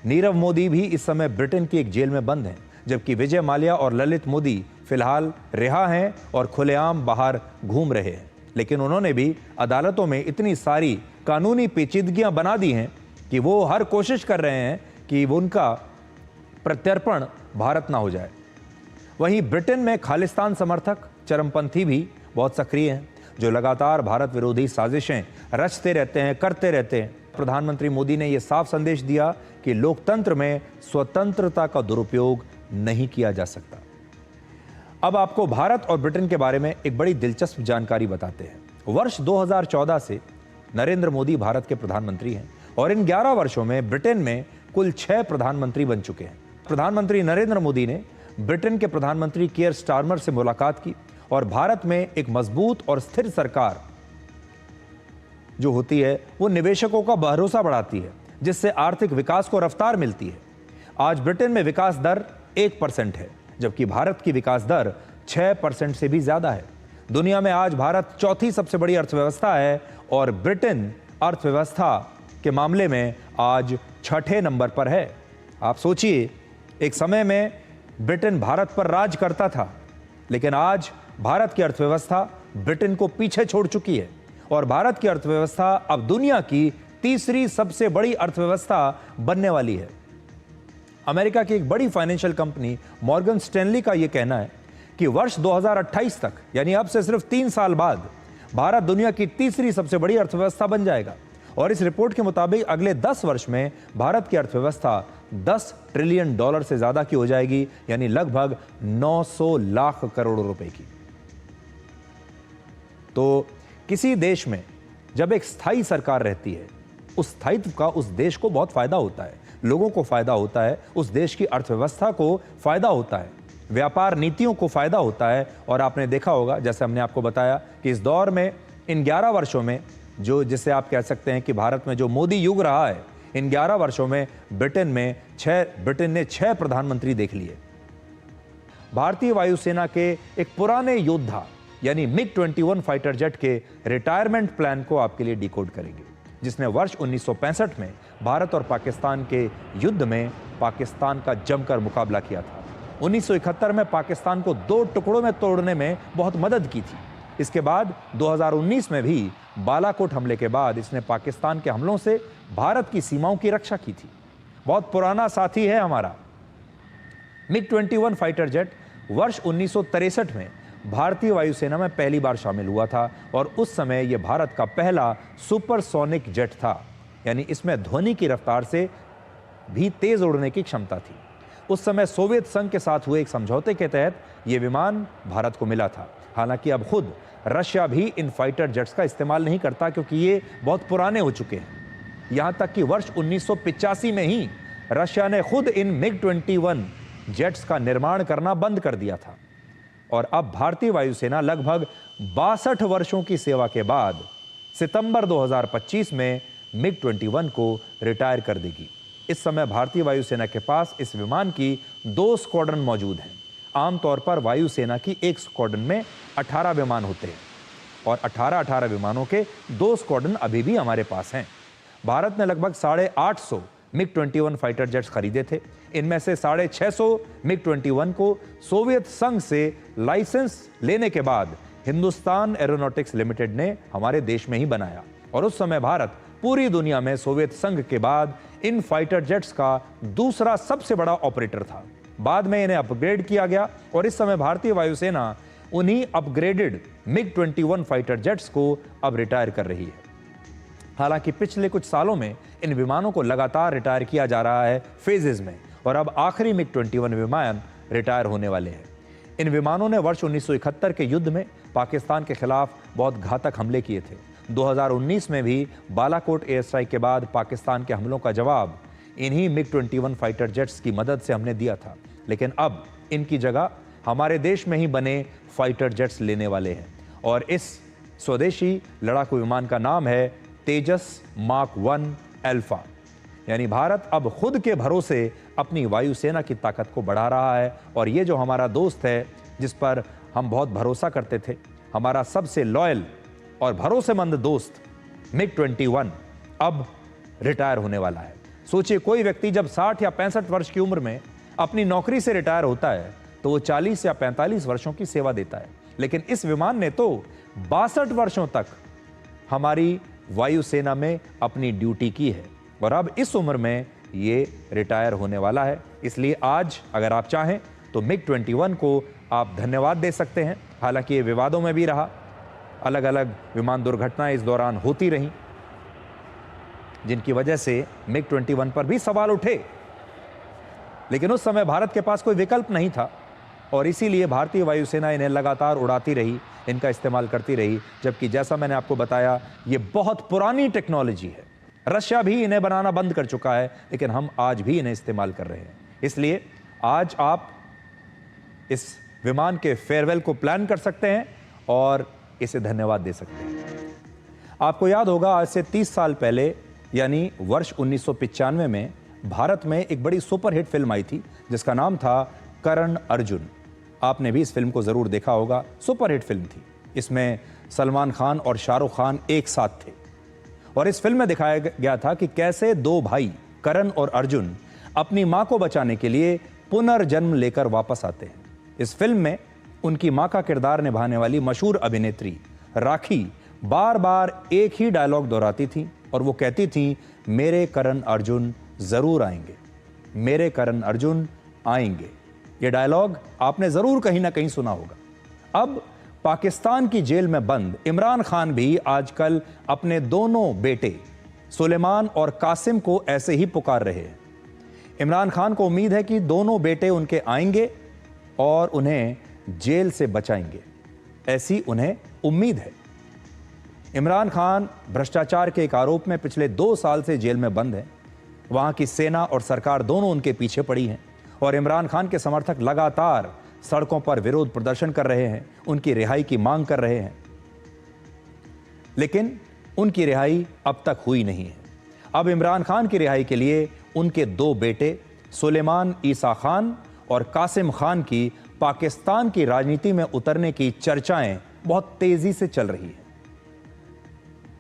S1: नीरव मोदी भी इस समय ब्रिटेन की एक जेल में बंद हैं, जबकि विजय माल्या और ललित मोदी फिलहाल रिहा हैं और खुलेआम बाहर घूम रहे हैं। लेकिन उन्होंने भी अदालतों में इतनी सारी कानूनी पेचीदगियां बना दी हैं कि वो हर कोशिश कर रहे हैं कि उनका प्रत्यर्पण भारत ना हो जाए। वहीं ब्रिटेन में खालिस्तान समर्थक चरमपंथी भी बहुत सक्रिय हैं। जो लगातार भारत विरोधी साजिशें रचते रहते हैं, करते रहते हैं। प्रधानमंत्री मोदी ने यह साफ संदेश दिया कि लोकतंत्र में स्वतंत्रता का दुरुपयोग नहीं किया जा सकता। अब आपको भारत और ब्रिटेन के बारे में एक बड़ी दिलचस्प जानकारी बताते हैं। वर्ष 2014 से नरेंद्र मोदी भारत के प्रधानमंत्री हैं और इन 11 वर्षों में ब्रिटेन में कुल 6 प्रधानमंत्री बन चुके हैं। प्रधानमंत्री नरेंद्र मोदी ने ब्रिटेन के प्रधानमंत्री कियर स्टारमर से मुलाकात की और भारत में एक मजबूत और स्थिर सरकार जो होती है वो निवेशकों का भरोसा बढ़ाती है, जिससे आर्थिक विकास को रफ्तार मिलती है। आज ब्रिटेन में विकास दर 1% है, जबकि भारत की विकास दर 6% से भी ज्यादा है। दुनिया में आज भारत चौथी सबसे बड़ी अर्थव्यवस्था है और ब्रिटेन अर्थव्यवस्था के मामले में आज 6ठे नंबर पर है। आप सोचिए, एक समय में ब्रिटेन भारत पर राज करता था, लेकिन आज भारत की अर्थव्यवस्था ब्रिटेन को पीछे छोड़ चुकी है और भारत की अर्थव्यवस्था अब दुनिया की तीसरी सबसे बड़ी अर्थव्यवस्था बनने वाली है। अमेरिका की एक बड़ी फाइनेंशियल कंपनी मॉर्गन स्टैनली का यह कहना है कि वर्ष 2028 तक, यानी अब से सिर्फ 3 साल बाद, भारत दुनिया की तीसरी सबसे बड़ी अर्थव्यवस्था बन जाएगा। और इस रिपोर्ट के मुताबिक अगले 10 वर्ष में भारत की अर्थव्यवस्था $10 ट्रिलियन से ज्यादा की हो जाएगी, यानी लगभग 900 लाख करोड़ रुपए की। तो किसी देश में जब एक स्थायी सरकार रहती है, उस स्थायित्व का उस देश को बहुत फायदा होता है, लोगों को फायदा होता है, उस देश की अर्थव्यवस्था को फायदा होता है, व्यापार नीतियों को फायदा होता है। और आपने देखा होगा, जैसे हमने आपको बताया, कि इस दौर में, इन 11 वर्षों में, जो जिसे आप कह सकते हैं कि भारत में जो मोदी युग रहा है, इन 11 वर्षों में ब्रिटेन ने 6 प्रधानमंत्री देख लिए। भारतीय वायुसेना के एक पुराने योद्धा यानी मिग-21 फाइटर जेट के रिटायरमेंट प्लान को आपके लिए डिकोड करेंगे, जिसने वर्ष 1965 में भारत और पाकिस्तान के युद्ध में पाकिस्तान का जमकर मुकाबला किया था। 1971 में पाकिस्तान को 2 टुकड़ों में तोड़ने में बहुत मदद की थी। इसके बाद 2019 में भी बालाकोट हमले के बाद इसने पाकिस्तान के हमलों से भारत की सीमाओं की रक्षा की थी। बहुत पुराना साथी है हमारा। मिग-21 फाइटर जेट वर्ष 1963 में भारतीय वायुसेना में पहली बार शामिल हुआ था और उस समय यह भारत का पहला सुपरसोनिक जेट था, यानी इसमें ध्वनि की रफ्तार से भी तेज उड़ने की क्षमता थी। उस समय सोवियत संघ के साथ हुए एक समझौते के तहत यह विमान भारत को मिला था। हालांकि अब खुद रशिया भी इन फाइटर जेट्स का इस्तेमाल नहीं करता, क्योंकि ये बहुत पुराने हो चुके हैं। यहां तक कि वर्ष 1985 में ही रशिया ने खुद इन मिग-21 जेट्स का निर्माण करना बंद कर दिया था। और अब भारतीय वायुसेना लगभग 62 वर्षों की सेवा के बाद सितंबर 2025 में मिग-21 को रिटायर कर देगी। इस समय भारतीय वायुसेना के पास इस विमान की 2 स्क्वाड्रन मौजूद हैं। आमतौर पर वायुसेना की एक स्क्वाड्रन में 18 विमान होते हैं और 18 विमानों के 2 स्क्वाड्रन अभी भी हमारे पास हैं। भारत ने लगभग 850 मिग-21 फाइटर जेट्स खरीदे थे। इनमें से 650 मिग-21 को सोवियत संघ से लाइसेंस लेने के बाद हिंदुस्तान एरोनॉटिक्स लिमिटेड ने हमारे देश में ही बनाया। और उस समय भारत पूरी दुनिया में सोवियत संघ के बाद इन फाइटर जेट्स का दूसरा सबसे बड़ा ऑपरेटर था। बाद में इन्हें अपग्रेड किया गया और इस समय भारतीय वायुसेना उन्हीं अपग्रेडेड मिग-21 फाइटर जेट्स को अब रिटायर कर रही है। हालांकि पिछले कुछ सालों में इन विमानों को लगातार रिटायर किया जा रहा है फेजेस में, और अब आखिरी मिग-21 विमान रिटायर होने वाले हैं। इन विमानों ने वर्ष 1971 के युद्ध में पाकिस्तान के खिलाफ बहुत घातक हमले किए थे। 2019 में भी बालाकोट एयर स्ट्राइक के बाद पाकिस्तान के हमलों का जवाब इन्हीं मिग-21 फाइटर जेट्स की मदद से हमने दिया था। लेकिन अब इनकी जगह हमारे देश में ही बने फाइटर जेट्स लेने वाले हैं और इस स्वदेशी लड़ाकू विमान का नाम है तेजस मार्क 1 अल्फा। यानी भारत अब खुद के भरोसे अपनी वायुसेना की ताकत को बढ़ा रहा है। और ये जो हमारा दोस्त है, जिस पर हम बहुत भरोसा करते थे, हमारा सबसे लॉयल और भरोसेमंद दोस्त मिग-21 अब रिटायर होने वाला है। सोचिए, कोई व्यक्ति जब 60 या 65 वर्ष की उम्र में अपनी नौकरी से रिटायर होता है तो वो 40 या 45 वर्षों की सेवा देता है। लेकिन इस विमान ने तो 62 वर्षों तक हमारी वायुसेना में अपनी ड्यूटी की है और अब इस उम्र में ये रिटायर होने वाला है। इसलिए आज अगर आप चाहें तो मिग-21 को आप धन्यवाद दे सकते हैं। हालांकि ये विवादों में भी रहा, अलग अलग विमान दुर्घटनाएं इस दौरान होती रहीं, जिनकी वजह से MiG-21 पर भी सवाल उठे। लेकिन उस समय भारत के पास कोई विकल्प नहीं था और इसीलिए भारतीय वायुसेना इन्हें लगातार उड़ाती रही, इनका इस्तेमाल करती रही। जबकि जैसा मैंने आपको बताया, ये बहुत पुरानी टेक्नोलॉजी है। रशिया भी इन्हें बनाना बंद कर चुका है, लेकिन हम आज भी इन्हें इस्तेमाल कर रहे हैं। इसलिए आज आप इस विमान के फेयरवेल को प्लान कर सकते हैं और इसे धन्यवाद दे सकते हैं। आपको याद होगा, आज से 30 साल पहले यानी वर्ष 1995 में भारत में एक बड़ी सुपरहिट फिल्म आई थी जिसका नाम था करण अर्जुन। आपने भी इस फिल्म को जरूर देखा होगा। सुपरहिट फिल्म थी। इसमें सलमान खान और शाहरुख खान एक साथ थे और इस फिल्म में दिखाया गया था कि कैसे दो भाई करण और अर्जुन अपनी मां को बचाने के लिए पुनर्जन्म लेकर वापस आते हैं। इस फिल्म में उनकी मां का किरदार निभाने वाली मशहूर अभिनेत्री राखी बार बार एक ही डायलॉग दोहराती थी और वो कहती थी, मेरे करण अर्जुन जरूर आएंगे, मेरे करण अर्जुन आएंगे। ये डायलॉग आपने जरूर कहीं ना कहीं सुना होगा। अब पाकिस्तान की जेल में बंद इमरान खान भी आजकल अपने दोनों बेटे सुलेमान और कासिम को ऐसे ही पुकार रहे हैं। इमरान खान को उम्मीद है कि दोनों बेटे उनके आएंगे और उन्हें जेल से बचाएंगे, ऐसी उन्हें उम्मीद है। इमरान खान भ्रष्टाचार के एक आरोप में पिछले 2 साल से जेल में बंद हैं। वहां की सेना और सरकार दोनों उनके पीछे पड़ी हैं और इमरान खान के समर्थक लगातार सड़कों पर विरोध प्रदर्शन कर रहे हैं, उनकी रिहाई की मांग कर रहे हैं। लेकिन उनकी रिहाई अब तक हुई नहीं है। अब इमरान खान की रिहाई के लिए उनके 2 बेटे सुलेमान ईसा खान और कासिम खान की पाकिस्तान की राजनीति में उतरने की चर्चाएं बहुत तेजी से चल रही है।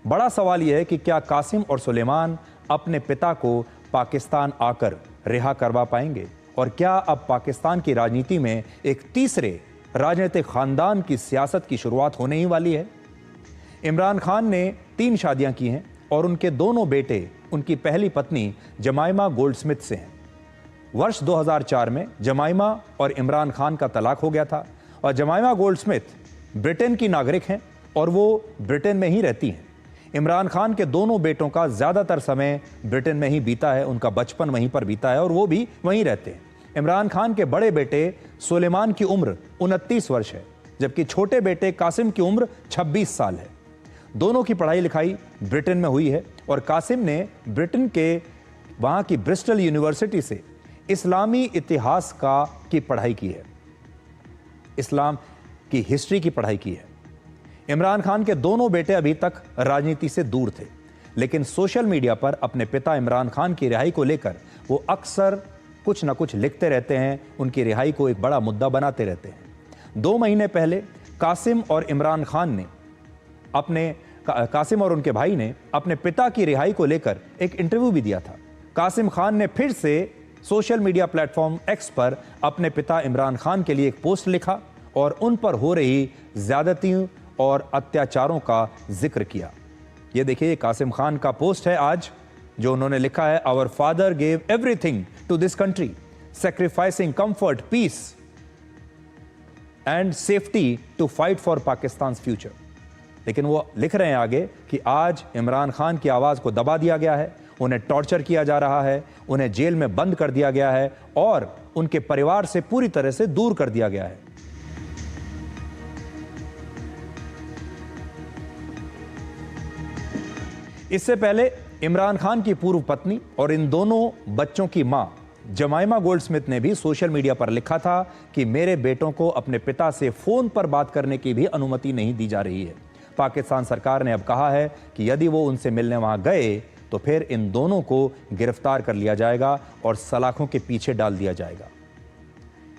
S1: बड़ा सवाल यह है कि क्या कासिम और सुलेमान अपने पिता को पाकिस्तान आकर रिहा करवा पाएंगे और क्या अब पाकिस्तान की राजनीति में एक तीसरे राजनीतिक खानदान की सियासत की शुरुआत होने ही वाली है। इमरान खान ने 3 शादियां की हैं और उनके दोनों बेटे उनकी पहली पत्नी जमाइमा गोल्डस्मिथ से हैं। वर्ष 2004 में जमाइमा और इमरान खान का तलाक हो गया था और जमाइमा गोल्डस्मिथ ब्रिटेन की नागरिक हैं और वो ब्रिटेन में ही रहती हैं। इमरान खान के दोनों बेटों का ज्यादातर समय ब्रिटेन में ही बीता है, उनका बचपन वहीं पर बीता है और वो भी वहीं रहते हैं। इमरान खान के बड़े बेटे सुलेमान की उम्र 29 वर्ष है, जबकि छोटे बेटे कासिम की उम्र 26 साल है। दोनों की पढ़ाई लिखाई ब्रिटेन में हुई है और कासिम ने ब्रिटेन के वहां की ब्रिस्टल यूनिवर्सिटी से इस्लामी इतिहास की पढ़ाई की है, इस्लाम की हिस्ट्री की पढ़ाई की है। इमरान खान के दोनों बेटे अभी तक राजनीति से दूर थे, लेकिन सोशल मीडिया पर अपने पिता इमरान खान की रिहाई को लेकर वो अक्सर कुछ न कुछ लिखते रहते हैं, उनकी रिहाई को एक बड़ा मुद्दा बनाते रहते हैं। 2 महीने पहले कासिम और इमरान खान ने कासिम और उनके भाई ने अपने पिता की रिहाई को लेकर एक इंटरव्यू भी दिया था। कासिम खान ने फिर से सोशल मीडिया प्लेटफॉर्म एक्स पर अपने पिता इमरान खान के लिए एक पोस्ट लिखा और उन पर हो रही ज्यादतियों और अत्याचारों का जिक्र किया। ये देखिए, ये कासिम खान का पोस्ट है आज, जो उन्होंने लिखा है, our father gave everything to this country, sacrificing comfort, peace and safety to fight for Pakistan future. लेकिन वो लिख रहे हैं आगे कि आज इमरान खान की आवाज को दबा दिया गया है, उन्हें टॉर्चर किया जा रहा है, उन्हें जेल में बंद कर दिया गया है और उनके परिवार से पूरी तरह से दूर कर दिया गया है। इससे पहले इमरान खान की पूर्व पत्नी और इन दोनों बच्चों की मां जमाइमा गोल्डस्मिथ ने भी सोशल मीडिया पर लिखा था कि मेरे बेटों को अपने पिता से फोन पर बात करने की भी अनुमति नहीं दी जा रही है। पाकिस्तान सरकार ने अब कहा है कि यदि वो उनसे मिलने वहां गए तो फिर इन दोनों को गिरफ्तार कर लिया जाएगा और सलाखों के पीछे डाल दिया जाएगा।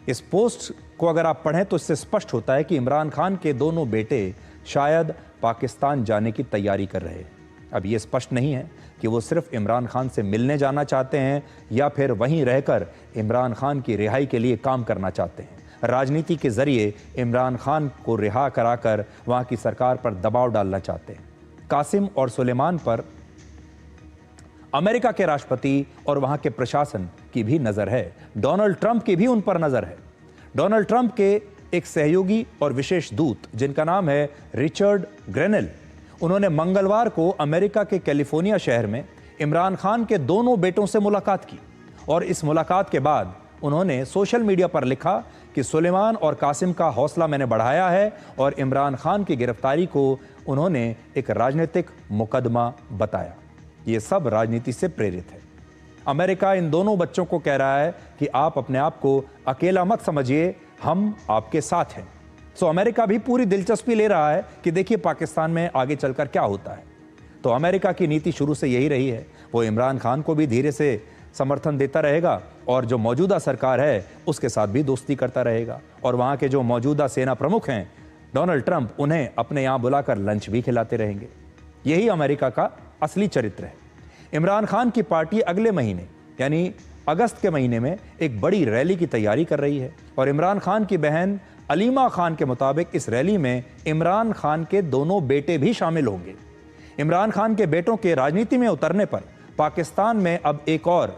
S1: इस पोस्ट को अगर आप पढ़ें तो इससे स्पष्ट होता है कि इमरान खान के दोनों बेटे शायद पाकिस्तान जाने की तैयारी कर रहे हैं। अब यह स्पष्ट नहीं है कि वो सिर्फ इमरान खान से मिलने जाना चाहते हैं या फिर वहीं रहकर इमरान खान की रिहाई के लिए काम करना चाहते हैं। राजनीति के जरिए इमरान खान को रिहा कराकर वहां की सरकार पर दबाव डालना चाहते हैं। कासिम और सुलेमान पर अमेरिका के राष्ट्रपति और वहां के प्रशासन की भी नजर है, डोनाल्ड ट्रंप की भी उन पर नजर है। डोनाल्ड ट्रंप के एक सहयोगी और विशेष दूत जिनका नाम है रिचर्ड ग्रेनेल, उन्होंने मंगलवार को अमेरिका के कैलिफोर्निया शहर में इमरान खान के दोनों बेटों से मुलाकात की और इस मुलाकात के बाद उन्होंने सोशल मीडिया पर लिखा कि सुलेमान और कासिम का हौसला मैंने बढ़ाया है और इमरान खान की गिरफ्तारी को उन्होंने एक राजनीतिक मुकदमा बताया। ये सब राजनीति से प्रेरित है। अमेरिका इन दोनों बच्चों को कह रहा है कि आप अपने आप को अकेला मत समझिए, हम आपके साथ हैं। सो अमेरिका भी पूरी दिलचस्पी ले रहा है कि देखिए पाकिस्तान में आगे चलकर क्या होता है। तो अमेरिका की नीति शुरू से यही रही है, वो इमरान खान को भी धीरे से समर्थन देता रहेगा और जो मौजूदा सरकार है उसके साथ भी दोस्ती करता रहेगा और वहाँ के जो मौजूदा सेना प्रमुख हैं डोनाल्ड ट्रंप, उन्हें अपने यहाँ बुलाकर लंच भी खिलाते रहेंगे। यही अमेरिका का असली चरित्र है। इमरान खान की पार्टी अगले महीने यानी अगस्त के महीने में एक बड़ी रैली की तैयारी कर रही है और इमरान खान की बहन अलीमा खान के मुताबिक इस रैली में इमरान खान के दोनों बेटे भी शामिल होंगे। इमरान खान के बेटों के राजनीति में उतरने पर पाकिस्तान में अब एक और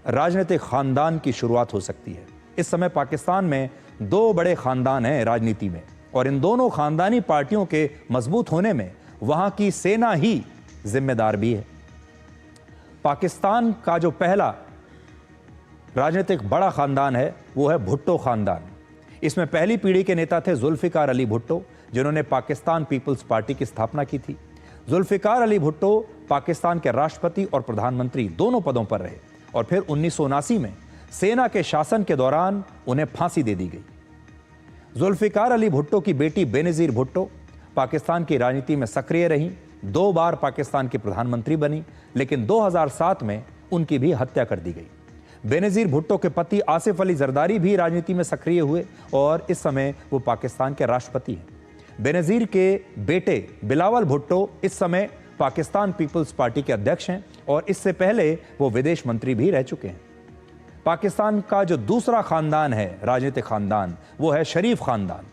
S1: राजनीतिक खानदान की शुरुआत हो सकती है। इस समय पाकिस्तान में दो बड़े खानदान हैं राजनीति में और इन दोनों खानदानी पार्टियों के मजबूत होने में वहां की सेना ही जिम्मेदार भी है। पाकिस्तान का जो पहला राजनीतिक बड़ा खानदान है वो है भुट्टो खानदान। इसमें पहली पीढ़ी के नेता थे जुल्फिकार अली भुट्टो, जिन्होंने पाकिस्तान पीपल्स पार्टी की स्थापना की थी। जुल्फिकार अली भुट्टो पाकिस्तान के राष्ट्रपति और प्रधानमंत्री दोनों पदों पर रहे और फिर 1979 में सेना के शासन के दौरान उन्हें फांसी दे दी गई। जुल्फिकार अली भुट्टो की बेटी बेनजीर भुट्टो पाकिस्तान की राजनीति में सक्रिय रही, 2 बार पाकिस्तान की प्रधानमंत्री बनी, लेकिन 2007 में उनकी भी हत्या कर दी गई। बेनजीर भुट्टो के पति आसिफ अली जरदारी भी राजनीति में सक्रिय हुए और इस समय वो पाकिस्तान के राष्ट्रपति हैं। बेनजीर के बेटे बिलावल भुट्टो इस समय पाकिस्तान पीपल्स पार्टी के अध्यक्ष हैं और इससे पहले वो विदेश मंत्री भी रह चुके हैं। पाकिस्तान का जो दूसरा खानदान है, राजनीतिक खानदान, वो है शरीफ खानदान।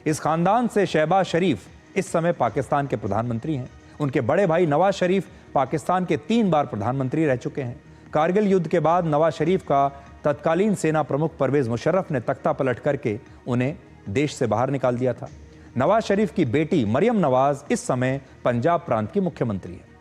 S1: इस खानदान से शहबाज शरीफ इस समय पाकिस्तान के प्रधानमंत्री हैं। उनके बड़े भाई नवाज शरीफ पाकिस्तान के 3 बार प्रधानमंत्री रह चुके हैं। कारगिल युद्ध के बाद नवाज शरीफ का तत्कालीन सेना प्रमुख परवेज मुशर्रफ ने तख्ता पलट करके उन्हें देश से बाहर निकाल दिया था। नवाज शरीफ की बेटी मरियम नवाज इस समय पंजाब प्रांत की मुख्यमंत्री है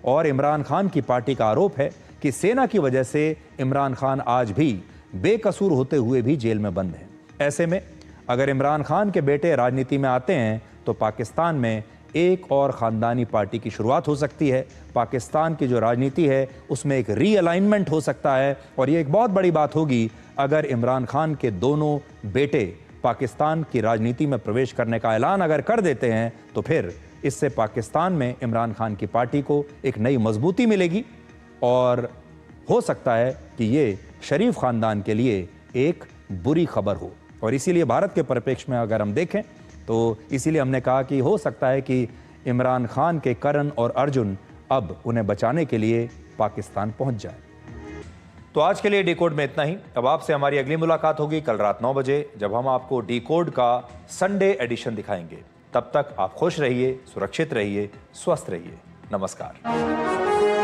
S1: और इमरान खान की पार्टी का आरोप है कि सेना की वजह से इमरान खान आज भी बेकसूर होते हुए भी जेल में बंद हैं। ऐसे में अगर इमरान खान के बेटे राजनीति में आते हैं तो पाकिस्तान में एक और खानदानी पार्टी की शुरुआत हो सकती है। पाकिस्तान की जो राजनीति है उसमें एक रीअलाइनमेंट हो सकता है और ये एक बहुत बड़ी बात होगी अगर इमरान खान के दोनों बेटे पाकिस्तान की राजनीति में प्रवेश करने का ऐलान अगर कर देते हैं तो फिर इससे पाकिस्तान में इमरान खान की पार्टी को एक नई मजबूती मिलेगी और हो सकता है कि ये शरीफ खानदान के लिए एक बुरी खबर हो। और इसीलिए भारत के परिप्रेक्ष्य में अगर हम देखें तो इसीलिए हमने कहा कि हो सकता है कि इमरान खान के करण और अर्जुन अब उन्हें बचाने के लिए पाकिस्तान पहुंच जाए।
S3: तो आज के लिए डिकोड में इतना ही। अब आपसे हमारी अगली मुलाकात होगी कल रात 9 बजे, जब हम आपको डिकोड का संडे एडिशन दिखाएंगे। तब तक आप खुश रहिए, सुरक्षित रहिए, स्वस्थ रहिए। नमस्कार।